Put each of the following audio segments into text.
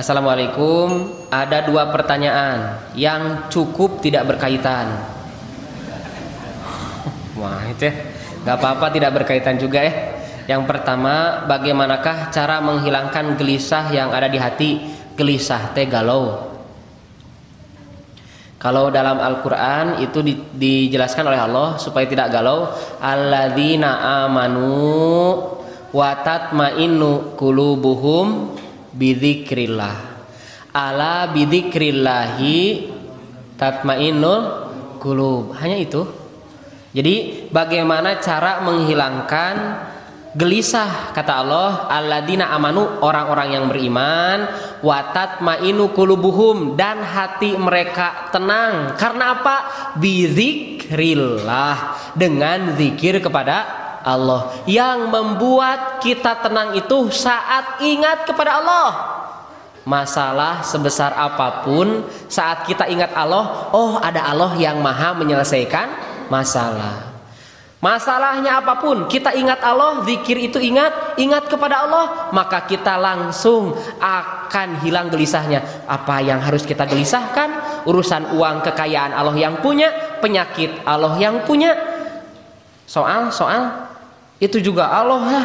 Assalamualaikum, ada dua pertanyaan yang cukup tidak berkaitan. Wah itu ya, gak apa-apa tidak berkaitan juga ya. Yang pertama, bagaimanakah cara menghilangkan gelisah yang ada di hati? Gelisah teh galau. Kalau dalam Al-Quran itu dijelaskan oleh Allah supaya tidak galau. Alladzina amanu wa tatmainnu qulubuhum bidzikrillah. Ala bidzikrillahi tatmainnul qulub. Hanya itu. Jadi bagaimana cara menghilangkan gelisah, kata Allah, alladzina amanu, orang-orang yang beriman, wa tatmainnu qulubuhum, dan hati mereka tenang. Karena apa? Bidzikrillah, dengan zikir kepada Allah. Yang membuat kita tenang itu saat ingat kepada Allah. Masalah sebesar apapun, saat kita ingat Allah, oh ada Allah yang maha menyelesaikan masalah. Masalahnya apapun, kita ingat Allah, zikir itu ingat kepada Allah, maka kita langsung akan hilang gelisahnya. Apa yang harus kita gelisahkan? Urusan uang, kekayaan Allah yang punya, penyakit Allah yang punya. Soal itu juga Allah ya.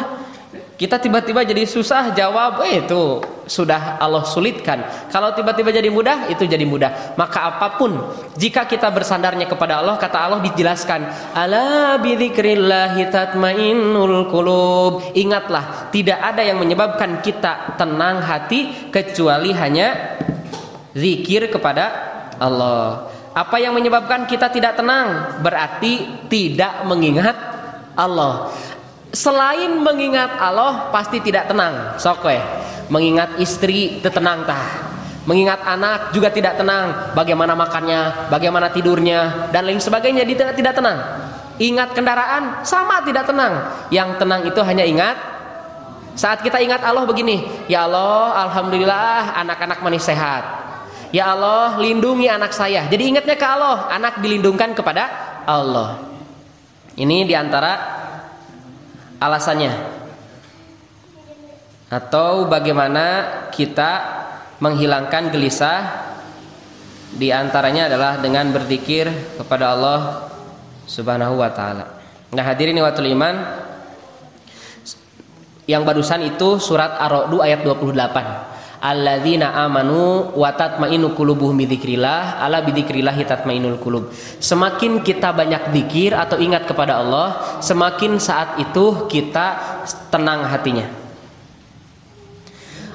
Kita tiba-tiba jadi susah jawab, itu sudah Allah sulitkan. Kalau tiba-tiba jadi mudah, itu jadi mudah. Maka apapun, jika kita bersandarnya kepada Allah, kata Allah dijelaskan, ala bidzikrillahi tatmainnul qulub. Ingatlah, tidak ada yang menyebabkan kita tenang hati kecuali hanya zikir kepada Allah. Apa yang menyebabkan kita tidak tenang? Berarti tidak mengingat Allah. Selain mengingat Allah pasti tidak tenang. Sok we, mengingat istri tenang tah. Mengingat anak juga tidak tenang. Bagaimana makannya, bagaimana tidurnya, dan lain sebagainya tidak tenang. Ingat kendaraan sama tidak tenang. Yang tenang itu hanya ingat. Saat kita ingat Allah begini, ya Allah, alhamdulillah anak-anak manis sehat. Ya Allah, lindungi anak saya. Jadi ingatnya ke Allah, anak dilindungkan kepada Allah. Ini diantara alasannya. Atau bagaimana kita menghilangkan gelisah, di antaranya adalah dengan berzikir kepada Allah Subhanahu wa taala. Nah, hadirin watul iman, yang barusan itu surat Ar-Ra'd ayat 28. Alladzina amanu wa tatmainnu qulubuhum bidzikrillah, ala bidzikrillah tatmainnul qulub. Semakin kita banyak zikir atau ingat kepada Allah, semakin saat itu kita tenang hatinya.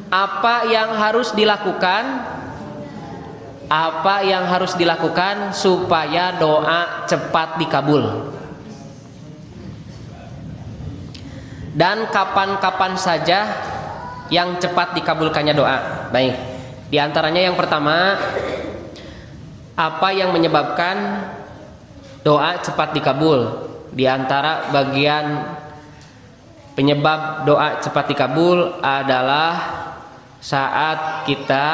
Apa yang harus dilakukan? Apa yang harus dilakukan supaya doa cepat dikabul? Dan kapan-kapan saja yang cepat dikabulkannya doa? Baik, di antaranya yang pertama, apa yang menyebabkan doa cepat dikabul? Di antara bagian penyebab doa cepat dikabul adalah saat kita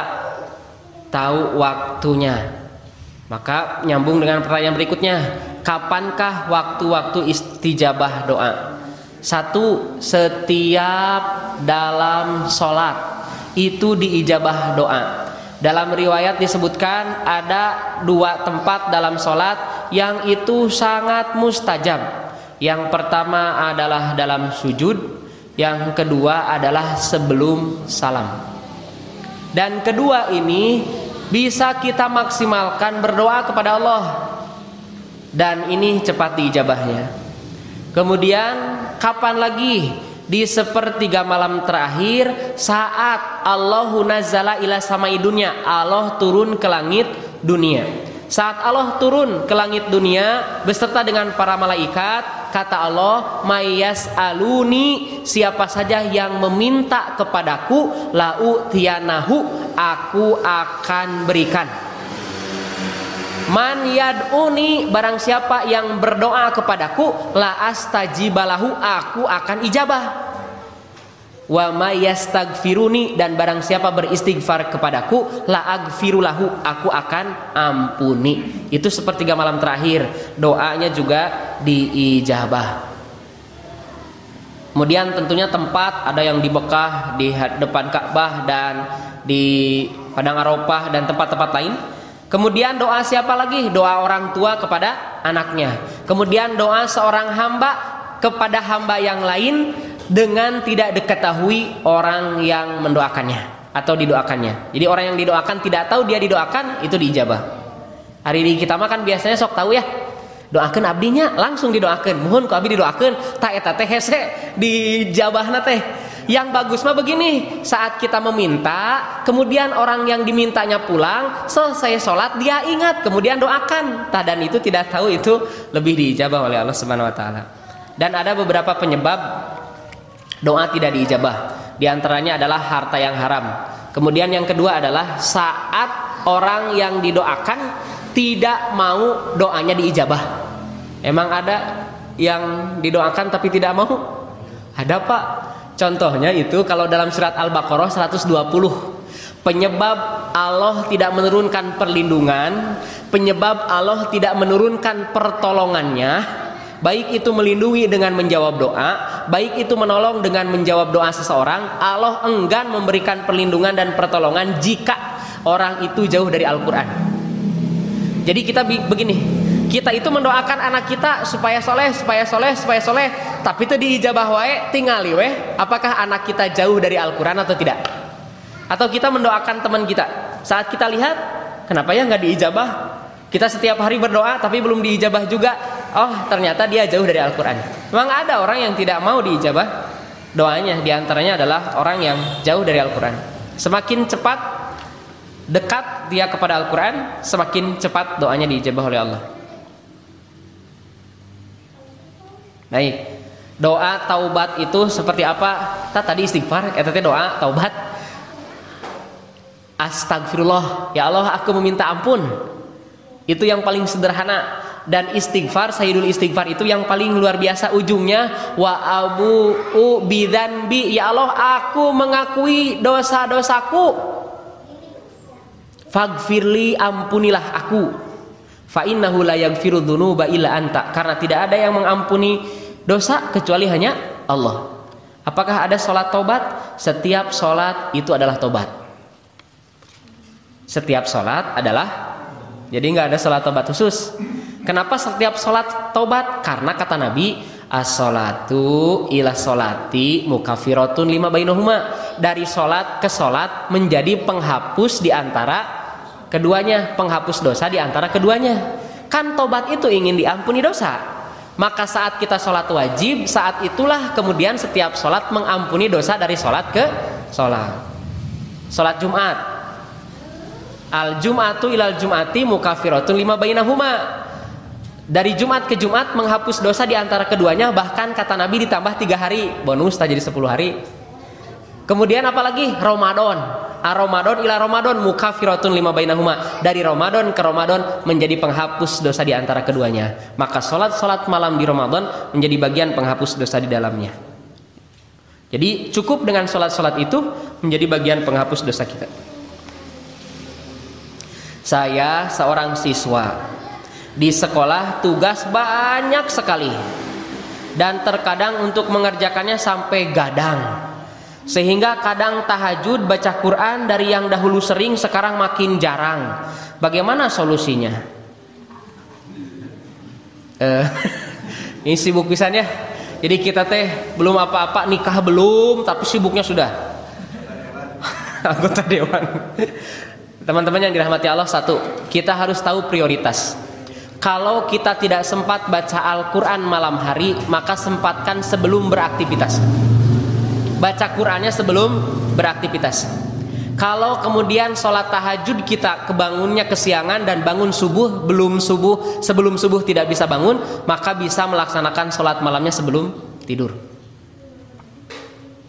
tahu waktunya. Maka nyambung dengan pertanyaan berikutnya, kapankah waktu-waktu istijabah doa? Satu, setiap dalam sholat itu diijabah doa. Dalam riwayat disebutkan ada dua tempat dalam sholat yang itu sangat mustajab. Yang pertama adalah dalam sujud, yang kedua adalah sebelum salam. Dan kedua ini bisa kita maksimalkan berdoa kepada Allah, dan ini cepat diijabahnya. Kemudian kapan lagi? Di sepertiga malam terakhir, saat Allahu nazzala ila samai dunya, Allah turun ke langit dunia. Saat Allah turun ke langit dunia beserta dengan para malaikat, kata Allah, mayas aluni, siapa saja yang meminta kepadaku, lau tianahu, aku akan berikan. Man yad'uni, barang siapa yang berdoa kepadaku, la astajibalahu, aku akan ijabah. Wa may yastaghfiruni, dan barang siapa beristighfar kepadaku, la aghfirulahu, aku akan ampuni. Itu sepertiga malam terakhir, doanya juga diijabah. Kemudian tentunya tempat, ada yang di Mekah di depan Ka'bah dan di Padang Arafah dan tempat-tempat lain. Kemudian doa siapa lagi? Doa orang tua kepada anaknya. Kemudian doa seorang hamba kepada hamba yang lain dengan tidak diketahui orang yang mendoakannya atau didoakannya. Jadi orang yang didoakan tidak tahu dia didoakan, itu diijabah. Hari ini kita mah kan biasanya sok tahu ya, doakan abdinya langsung didoakan, mohon ku abdi didoakan, tak eta teh hese dijabahna teh. Yang bagus mah begini, saat kita meminta, kemudian orang yang dimintanya pulang, selesai sholat dia ingat, kemudian doakan. Dan itu tidak tahu, itu lebih diijabah oleh Allah Subhanahu Wa Taala. Dan ada beberapa penyebab doa tidak diijabah. Di antaranya adalah harta yang haram. Kemudian yang kedua adalah saat orang yang didoakan tidak mau doanya diijabah. Emang ada yang didoakan tapi tidak mau? Ada Pak. Contohnya itu kalau dalam surat Al-Baqarah 120. Penyebab Allah tidak menurunkan perlindungan, penyebab Allah tidak menurunkan pertolongannya, baik itu melindungi dengan menjawab doa, baik itu menolong dengan menjawab doa seseorang, Allah enggan memberikan perlindungan dan pertolongan jika orang itu jauh dari Al-Quran. Jadi kita begini, kita itu mendoakan anak kita supaya soleh, tapi itu diijabah wae, tingali weh, apakah anak kita jauh dari Al-Quran atau tidak? Atau kita mendoakan teman kita, saat kita lihat, kenapa ya nggak diijabah? Kita setiap hari berdoa tapi belum diijabah juga. Oh ternyata dia jauh dari Al-Quran. Memang ada orang yang tidak mau diijabah doanya, diantaranya adalah orang yang jauh dari Al-Quran. Semakin cepat dekat dia kepada Al-Quran, semakin cepat doanya diijabah oleh Allah. Baik, doa taubat itu seperti apa? Tadi istighfar, tadi doa taubat. Astagfirullah, ya Allah aku meminta ampun. Itu yang paling sederhana. Dan istighfar, sayyidul istighfar itu yang paling luar biasa ujungnya, wa abu'u bidzanbi, ya Allah aku mengakui dosa-dosaku. Faghfirli, ampunilah aku. Fa innahu la yaghfiru dzunuba illa anta, karena tidak ada yang mengampuni dosa kecuali hanya Allah. Apakah ada sholat taubat? Setiap sholat itu adalah taubat. Setiap sholat adalah, jadi nggak ada sholat taubat khusus. Kenapa setiap sholat taubat? Karena kata Nabi, as-sholatu ila sholati mukaffiratun lima bainahuma. Dari sholat ke sholat menjadi penghapus di antara keduanya, penghapus dosa di antara keduanya. Kan tobat itu ingin diampuni dosa. Maka saat kita sholat wajib, saat itulah kemudian setiap sholat mengampuni dosa dari sholat ke sholat. Sholat Jumat, al-jum'atu ilal jum'ati mukaffiratun lima bainahuma. Dari Jumat ke Jumat menghapus dosa di antara keduanya, bahkan kata Nabi ditambah 3 hari, bonus tak jadi 10 hari. Kemudian apalagi Ramadan, ar-Ramadan ila Ramadan mukaffiratun lima bainahuma. Dari Ramadan ke Ramadan menjadi penghapus dosa di antara keduanya. Maka sholat malam di Ramadan menjadi bagian penghapus dosa di dalamnya. Jadi cukup dengan sholat itu menjadi bagian penghapus dosa kita. Saya seorang siswa di sekolah, tugas banyak sekali, dan terkadang untuk mengerjakannya sampai gadang, sehingga kadang tahajud baca Quran dari yang dahulu sering sekarang makin jarang. Bagaimana solusinya? Ini sibuk pisan ya. Jadi kita teh belum apa-apa, nikah belum, tapi sibuknya sudah. Anggota dewan. Teman-teman yang dirahmati Allah, satu, kita harus tahu prioritas. Kalau kita tidak sempat baca Al-Quran malam hari, maka sempatkan sebelum beraktivitas. Baca Qurannya sebelum beraktivitas. Kalau kemudian sholat tahajud kita kebangunnya kesiangan dan bangun subuh, sebelum subuh tidak bisa bangun, maka bisa melaksanakan sholat malamnya sebelum tidur.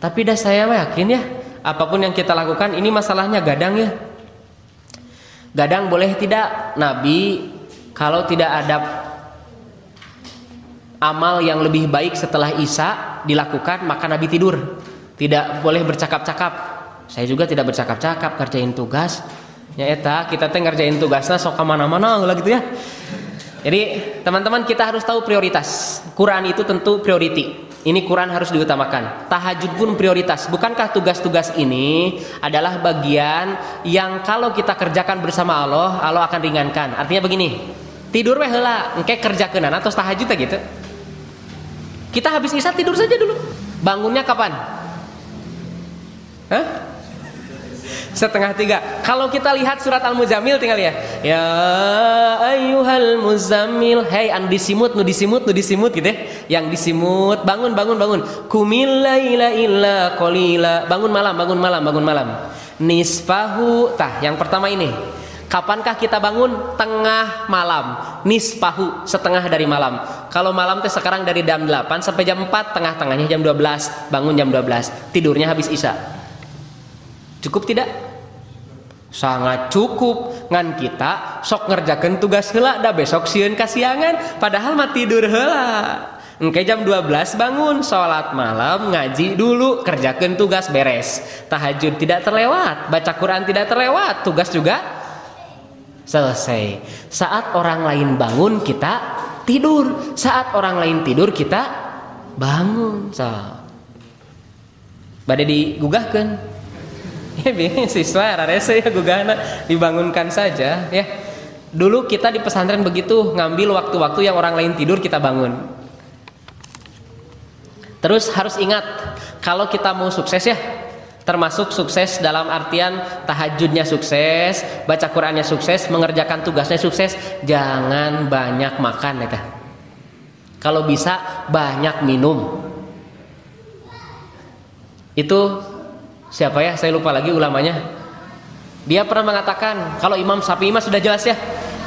Tapi dah saya yakin ya, apapun yang kita lakukan, ini masalahnya gadang ya. Gadang boleh tidak? Nabi kalau tidak ada amal yang lebih baik setelah Isya dilakukan, maka Nabi tidur. Tidak boleh bercakap-cakap. Saya juga tidak bercakap-cakap, kerjain tugas. Ya eta, kita teh ngerjain tugasnya sok kemana-mana lah gitu ya. Jadi teman-teman kita harus tahu prioritas. Quran itu tentu priority. Ini Quran harus diutamakan. Tahajud pun prioritas. Bukankah tugas-tugas ini adalah bagian yang kalau kita kerjakan bersama Allah, Allah akan ringankan. Artinya begini, tidur weh heula, engke kerjakeunana tos tahajud gitu. Kita habis isya tidur saja dulu. Bangunnya kapan? Hah? 2:30. Kalau kita lihat surat Al-Muzammil tinggal ya. Ya ayyuhal muzammil, hey anu disimut nu disimut gitu ya. Yang disimut, bangun. Qumil laila illa qalila. Bangun malam. Nisfahu. Tah, yang pertama ini. Kapankah kita bangun? Tengah malam. Nisfahu, setengah dari malam. Kalau malam teh sekarang dari jam 8 sampai jam 4, tengah-tengahnya jam 12. Bangun jam 12. Tidurnya habis isya. Cukup tidak? Sangat cukup. Ngan kita sok ngerjakeun tugas heula da besok sieun kasiangan, padahal mah tidur heula. Engke jam 12 bangun, sholat malam, ngaji dulu, kerjakeun tugas beres. Tahajud tidak terlewat, baca Quran tidak terlewat, tugas juga selesai. Saat orang lain bangun kita tidur, saat orang lain tidur kita bangun. So, bade digugahkeun. Ya bingung siswa rarese ya gugahna dibangunkan saja ya. Dulu kita di pesantren begitu, ngambil waktu-waktu yang orang lain tidur kita bangun. Terus harus ingat, kalau kita mau sukses ya, termasuk sukses dalam artian tahajudnya sukses, baca Qurannya sukses, mengerjakan tugasnya sukses, jangan banyak makan ya. Kalau bisa banyak minum. Itu siapa ya? Saya lupa lagi ulamanya. Dia pernah mengatakan, kalau Imam Syafi'i mah sudah jelas ya.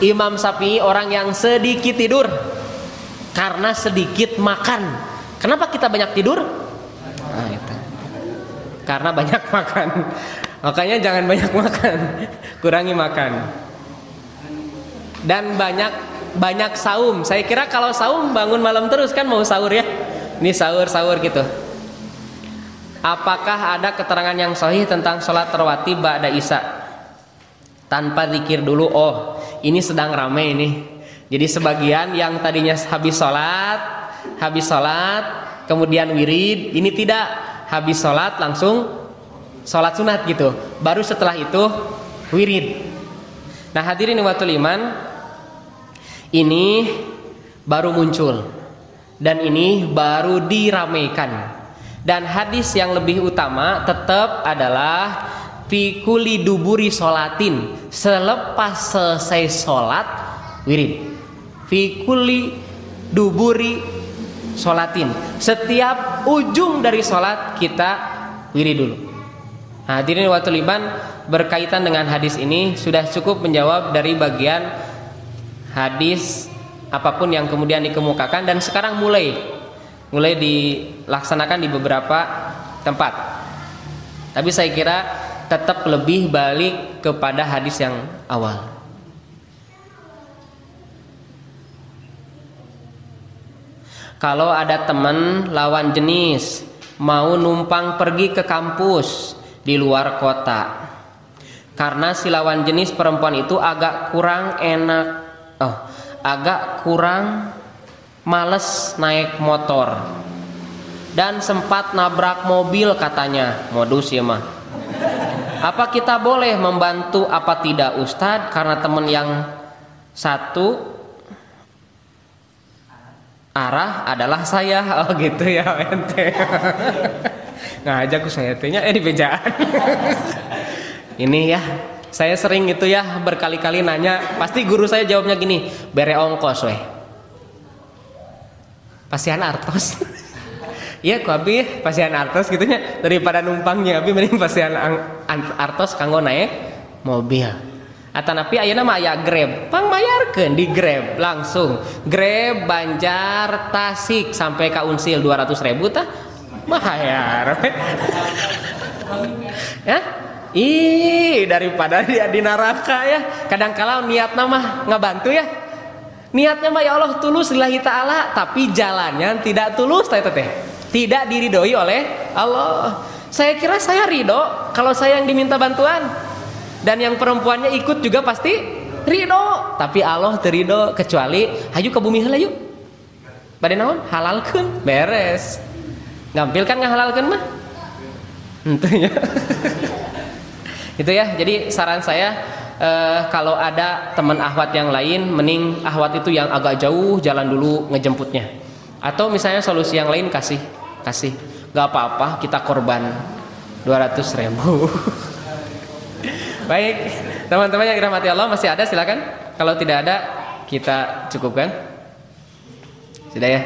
Imam Syafi'i orang yang sedikit tidur karena sedikit makan. Kenapa kita banyak tidur? Nah, itu. Karena banyak makan. Makanya jangan banyak makan. Kurangi makan. Dan banyak saum. Saya kira kalau saum bangun malam terus kan mau sahur ya. Ini sahur gitu. Apakah ada keterangan yang sahih tentang sholat rawatib ba'da isya tanpa zikir dulu? Oh, ini sedang ramai ini. Jadi sebagian yang tadinya habis sholat kemudian wirid, ini tidak, habis sholat langsung sholat sunat gitu, baru setelah itu wirid. Nah hadirin watul iman, ini baru muncul dan ini baru diramaikan. Dan hadis yang lebih utama tetap adalah fi kulli duburi sholatin, selepas selesai sholat wirid. Fi kulli duburi sholatin, setiap ujung dari sholat kita wirid dulu. Nah, hadirin wa tuliban, berkaitan dengan hadis ini sudah cukup menjawab dari bagian hadis apapun yang kemudian dikemukakan, dan sekarang mulai dilaksanakan di beberapa tempat. Tapi saya kira tetap lebih balik kepada hadis yang awal. Kalau ada teman lawan jenis mau numpang pergi ke kampus di luar kota, karena si lawan jenis perempuan itu agak kurang males naik motor dan sempat nabrak mobil katanya, modus ya mah. Apa kita boleh membantu apa tidak Ustadz, karena teman yang satu arah adalah saya. Oh gitu ya ente. Ngajak saya tehnya di bejaan. Ini ya, saya sering itu ya berkali-kali nanya, pasti guru saya jawabnya gini, bere ongkos weh. Pasian artos. Iya ku abi pasian artos gitunya, daripada numpangnya abi mending pasian artos kanggo naik mobil. Atanapi ayeuna mah aya Grab, pangmayarkeun di Grab langsung. Grab Banjar Tasik sampai ka Unsil 200.000 tah mahayar. Ya? Daripada dia di neraka ya. Kadang-kala niatna mah ngabantu ya. Niatnya mah ya Allah tulus lillahi ta'ala, tapi jalannya tidak tulus teh. Tidak diridhoi oleh Allah. Saya kira saya ridho kalau saya yang diminta bantuan, dan yang perempuannya ikut juga pasti ridho, tapi Allah terido, kecuali hayu ke bumi heula yuk. Bade naon? Halalkeun, beres. Gampil kan ngahalalkeun mah? Henteu nya. Itu ya. Jadi saran saya kalau ada teman ahwat yang lain, mending ahwat itu yang agak jauh jalan dulu ngejemputnya. Atau misalnya solusi yang lain kasih. Gak apa-apa kita korban 200.000. Baik, teman-teman yang dirahmati Allah, masih ada silakan. Kalau tidak ada kita cukupkan. Sudah ya.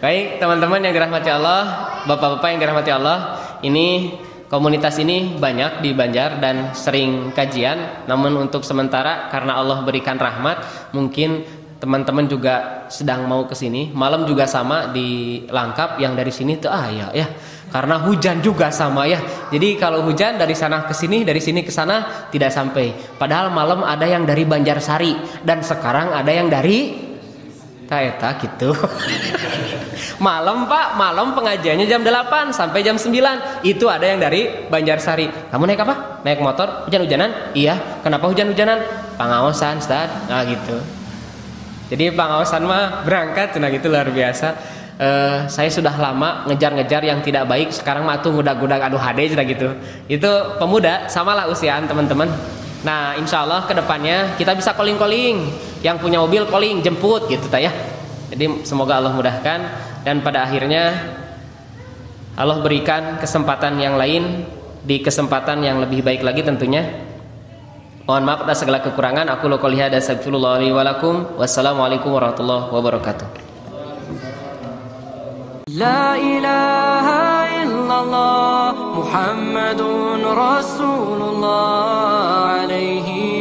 Baik, teman-teman yang dirahmati Allah, bapak-bapak yang dirahmati Allah, ini komunitas ini banyak di Banjar dan sering kajian. Namun untuk sementara karena Allah berikan rahmat, mungkin teman-teman juga sedang mau ke sini. Malam juga sama di Langkap, yang dari sini tuh ya. Karena hujan juga sama ya. Jadi kalau hujan dari sana ke sini, dari sini ke sana tidak sampai. Padahal malam ada yang dari Banjarsari dan sekarang ada yang dari Taeta gitu. Malam Pak, malam pengajiannya jam 8 sampai jam 9. Itu ada yang dari Banjarsari. Kamu naik apa? Naik motor? Hujan-hujanan? Iya. Kenapa hujan-hujanan? Pengawasan, Ustaz. Nah gitu. Jadi pengawasan mah berangkat, nah gitu luar biasa. Saya sudah lama ngejar-ngejar yang tidak baik. Sekarang mah tuh ngudag-ngudag aduh HD sudah gitu. Itu pemuda, samalah usiaan teman-teman. Nah insya Allah kedepannya kita bisa calling-calling. Yang punya mobil calling, jemput gitu ya. Jadi semoga Allah mudahkan. Dan pada akhirnya Allah berikan kesempatan yang lain, di kesempatan yang lebih baik lagi tentunya. Mohon maaf atas segala kekurangan. Aku qouli hadza astaghfirullah li wa lakum. Wassalamualaikum warahmatullahi wabarakatuh. La ilaha illallah Muhammadun Rasulullah alaihi